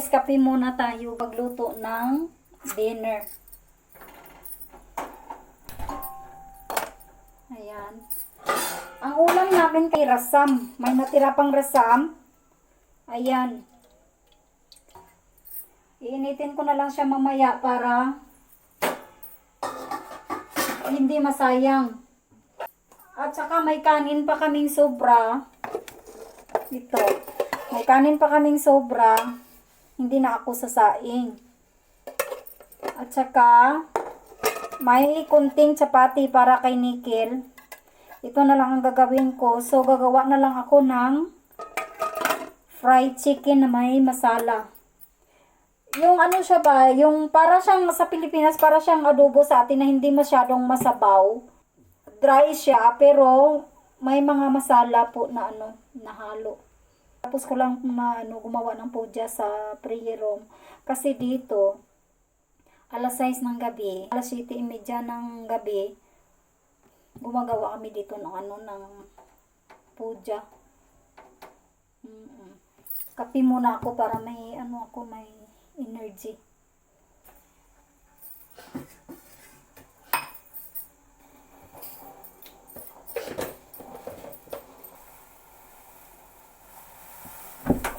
guys, kape muna tayo pagluto ng dinner. Ayan. Ang ulam namin kay rasam. May natira pang rasam. Ayan. Iinitin ko na lang siya mamaya para hindi masayang. At saka may kanin pa kaming sobra. Ito. May kanin pa kaming sobra. Hindi na ako sasaing. At saka may kunting chapati para kay Nikil. Ito na lang ang gagawin ko. So gagawa na lang ako ng fried chicken na may masala. Yung ano siya ba, yung para siyang sa Pilipinas, para siyang adobo sa atin na hindi masyadong masabaw. Dry siya pero may mga masala po na nahalo. Tapos ko lang gumawa ng pudya sa prayer room. Kasi dito, alas 6 ng gabi, alas 7:30 ng gabi, gumagawa kami dito ng pudya. Kape muna ako para may may energy.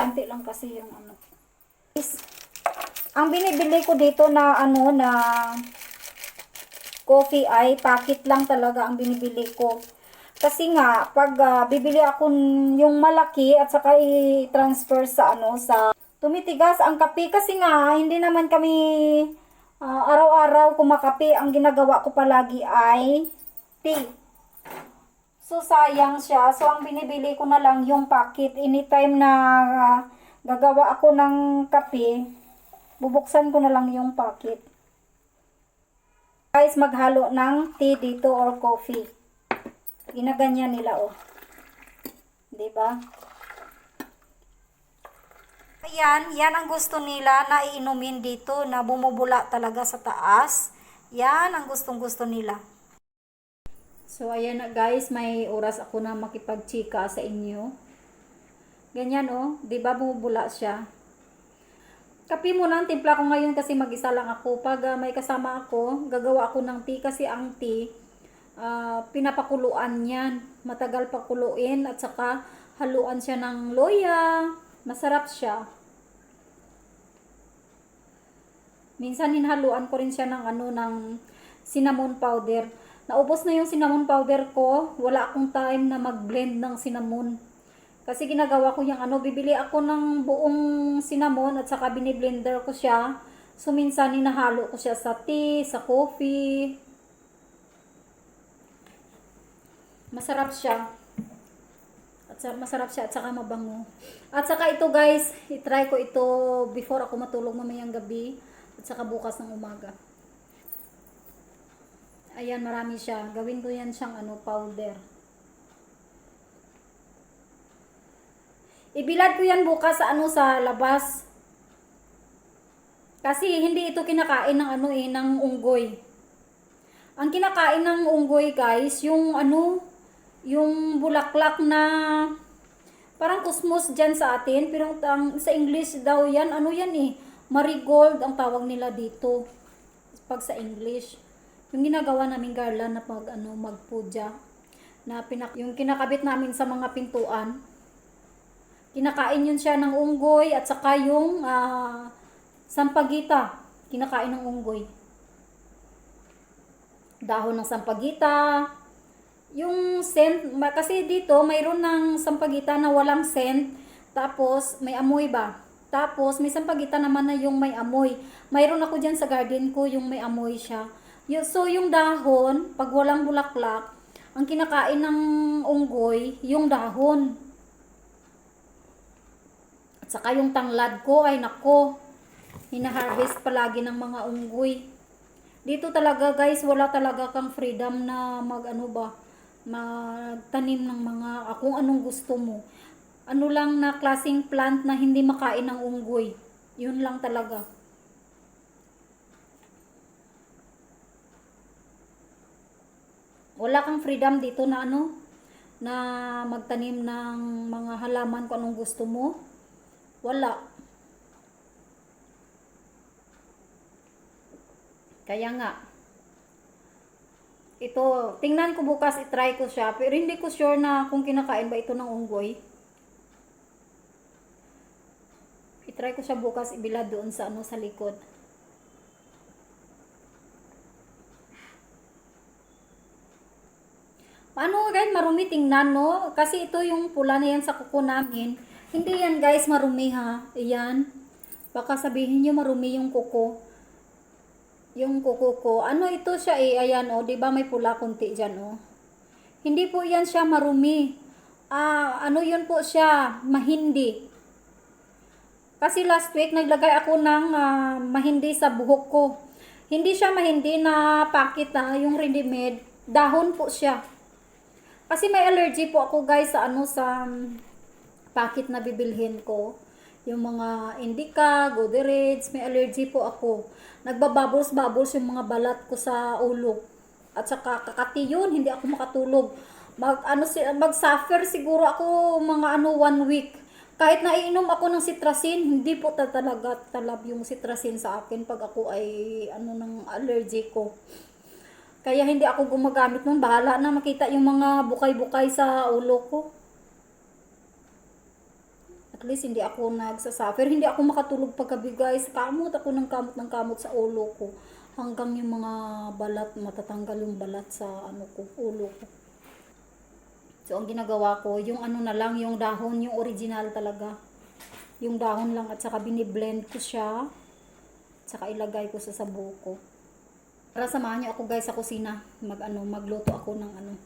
Konti lang kasi yung Ang binibili ko dito na na coffee ay packet lang talaga ang binibili ko. Kasi nga pag bibili ako yung malaki at saka i-transfer sa sa tumitigas ang kape kasi nga hindi naman kami araw-araw kumakape. Ang ginagawa ko palagi ay tea. So, sayang siya. So, ang binibili ko na lang yung packet. Anytime na gagawa ako ng kape, bubuksan ko na lang yung packet. Guys, maghalo ng tea dito or coffee. Ginaganyan nila, oh. Diba? Ayan, yan ang gusto nila na iinumin dito na bumubula talaga sa taas. Yan ang gustong-gusto nila. So, ayan na guys, may oras ako na makipagchika sa inyo. Ganyan oh, di ba bumubula siya? Kape muna ang timpla ko ngayon kasi mag-isa lang ako. Pag may kasama ako, gagawa ako ng tea kasi ang tea, pinapakuluan yan. Matagal pakuluin at saka haluan siya ng loya. Masarap siya. Minsan hinhaluan ko rin siya ng ng cinnamon powder. Naubos na yung cinnamon powder ko. Wala akong time na mag-blend ng cinnamon. Kasi ginagawa ko yung bibili ako ng buong cinnamon at saka biniblender ko siya. So minsan hinahalo ko siya sa tea, sa coffee. Masarap siya. Masarap siya at saka mabango. At saka ito guys, itry ko ito before ako matulog mamayang gabi at saka bukas ng umaga. Ayan, marami siya. Gawin ko yan siyang powder. Ibilad ko yan bukas sa labas. Kasi hindi ito kinakain ng ng unggoy. Ang kinakain ng unggoy, guys, yung yung bulaklak na parang kusmos dyan sa atin, pero sa English daw yan, yan marigold ang tawag nila dito. Pag sa English. Yung ginagawa namin garland na magpudya na yung kinakabit namin sa mga pintuan. Kinakain yun siya ng unggoy at saka yung sampagita. Kinakain ng unggoy. Dahon ng sampagita. Yung scent, kasi dito mayroon ng sampagita na walang scent. Tapos may amoy ba? Tapos may sampagita naman na yung may amoy. Mayroon ako dyan sa garden ko yung may amoy siya. So, yung dahon, pag walang bulaklak, ang kinakain ng unggoy, yung dahon. At saka yung tanglad ko, ay nako, hinaharvest palagi ng mga unggoy. Dito talaga guys, wala talaga kang freedom na magtanim ng mga, kung anong gusto mo. Ano lang na klaseng plant na hindi makain ng unggoy. Yun lang talaga. Wala kang freedom dito na na magtanim ng mga halaman kung anong gusto mo. Wala. Kaya nga, ito, tingnan ko bukas, itry ko siya. Pero hindi ko sure na kung kinakain ba ito ng unggoy. Itry ko siya bukas, ibilad doon sa ano, sa likod. Paano guys, marumi tingnan, no? Kasi ito yung pula na yan sa kuko namin. Hindi yan guys, marumi ha. Ayan. Baka sabihin nyo marumi yung kuko. Yung kuko ko. Ano ito siya eh, ayan oh, 'di ba may pula konti diyan oh. Hindi po 'yan siya marumi. Ano 'yun po siya, mahindi. Kasi last week naglagay ako ng mahindi sa buhok ko. Hindi siya mahindi na packet yung ready-made, dahon po siya. Kasi may allergy po ako guys sa ano sa packet na bibilhin ko. Yung mga indica, godereds, may allergy po ako. Nagbabubbles-bubbles yung mga balat ko sa ulo. At saka kakati yun, hindi ako makatulog. Mag-suffer siguro ako mga 1 week. Kahit naiinom ako ng citracin, hindi po talaga talab yung citracin sa akin pag ako ay ng allergy ko. Kaya hindi ako gumagamit nun. Bahala na makita yung mga bukay-bukay sa ulo ko. At least hindi ako nagsasuffer. Hindi ako makatulog paggabi guys. Kamot ako ng kamot sa ulo ko. Hanggang yung mga balat, matatanggal yung balat sa ulo ko. So ang ginagawa ko, yung na lang, yung dahon, yung original talaga. Yung dahon lang at saka biniblend ko siya. At saka ilagay ko sa sabo ko. Para samahan niyo ako guys sa kusina. Magluto ako ng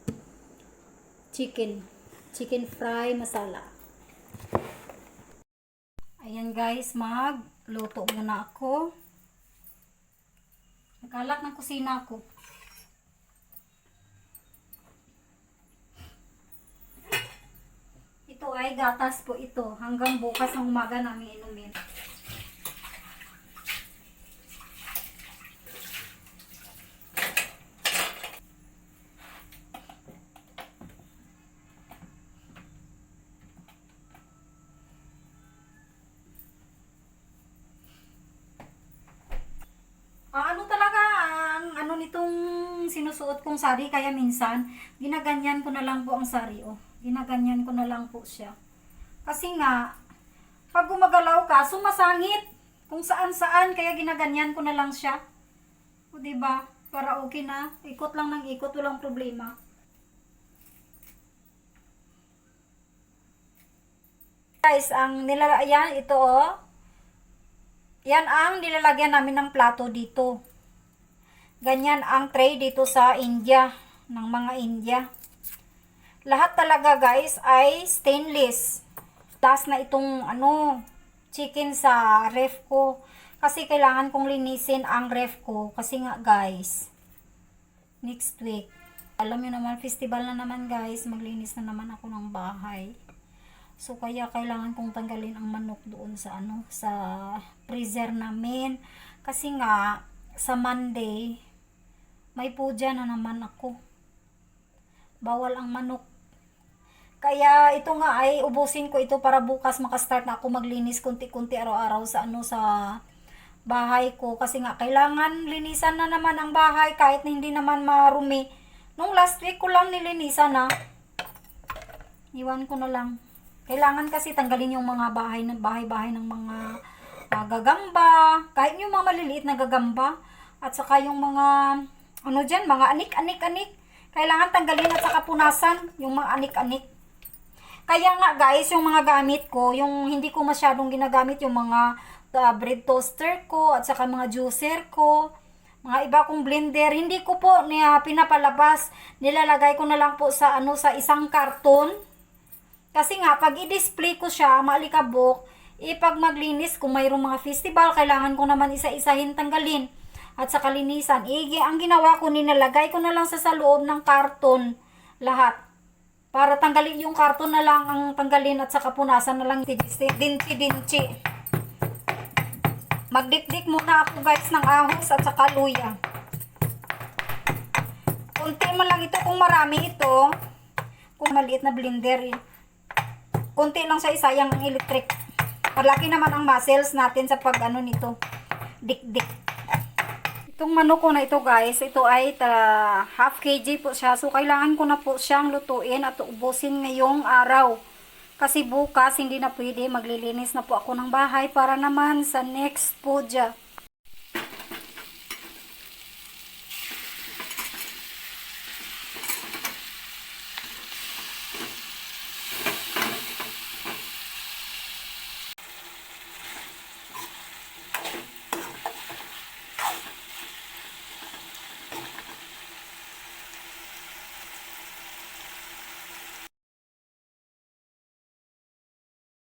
chicken fry masala. Ayan guys, magluto muna ako. Nagkalat ng kusina ko. Ito ay gatas po ito. Hanggang bukas ng umaga namin inumin. Ano talaga ang nitong sinusuot kong sari, kaya minsan ginaganyan ko na lang po ang sari oh. Ginaganyan ko na lang po siya. Kasi nga pag gumagalaw ka, sumasangit kung saan-saan, kaya ginaganyan ko na lang siya. O di ba? Para okay na. Ikot lang ng ikot, walang problema. Guys, ang nilalagyan ito oh. Yan ang nilalagyan namin ng plato dito. Ganyan ang tray dito sa India, ng mga India. Lahat talaga guys ay stainless. Tas na itong chicken sa ref ko. Kasi kailangan kong linisin ang ref ko. Kasi nga guys, next week, alam niyo naman, festival na naman guys. Maglinis na naman ako ng bahay. So kaya kailangan kong tanggalin ang manok doon sa sa freezer namin. Kasi nga sa Monday may puja na naman ako. Bawal ang manok. Kaya ito nga ay ubusin ko ito para bukas makastart na ako maglinis kunti-kunti araw-araw sa sa bahay ko. Kasi nga kailangan linisan na naman ang bahay kahit na hindi naman marumi. Nung last week ko lang nilinisan na. Iwan ko na lang. Kailangan kasi tanggalin yung mga bahay ng mga gagamba, kahit yung mga maliliit na gagamba, at saka yung mga mga anik. Kailangan tanggalin at saka punasan yung mga anik-anik. Kaya nga guys, yung mga gamit ko, yung hindi ko masyadong ginagamit, yung mga bread toaster ko at saka mga juicer ko, mga iba kong blender, hindi ko po pinapalabas. Nilalagay ko na lang po sa sa isang karton. Kasi nga, pag i-display ko siya, maalikabok, pag maglinis, kung mayroong mga festival, kailangan ko naman isa-isahin tanggalin. At sa kalinisan, ang ginawa ko, ninalagay ko na lang sa loob ng karton, lahat. Para tanggalin yung karton na lang ang tanggalin at saka punasan na lang dinchi. Magdikdik muna ako guys ng ahos at saka luya. Kunti man lang ito, kung marami ito, kung maliit na blender kunti lang siya, isayang ang electric. Malaki naman ang muscles natin sa pag nito. Dik-dik. Itong manok ko na ito guys, ito ay half kg po siya. So kailangan ko na po siyang lutuin at ubusin ngayong araw. Kasi bukas hindi na pwede, maglilinis na po ako ng bahay para naman sa next pudya.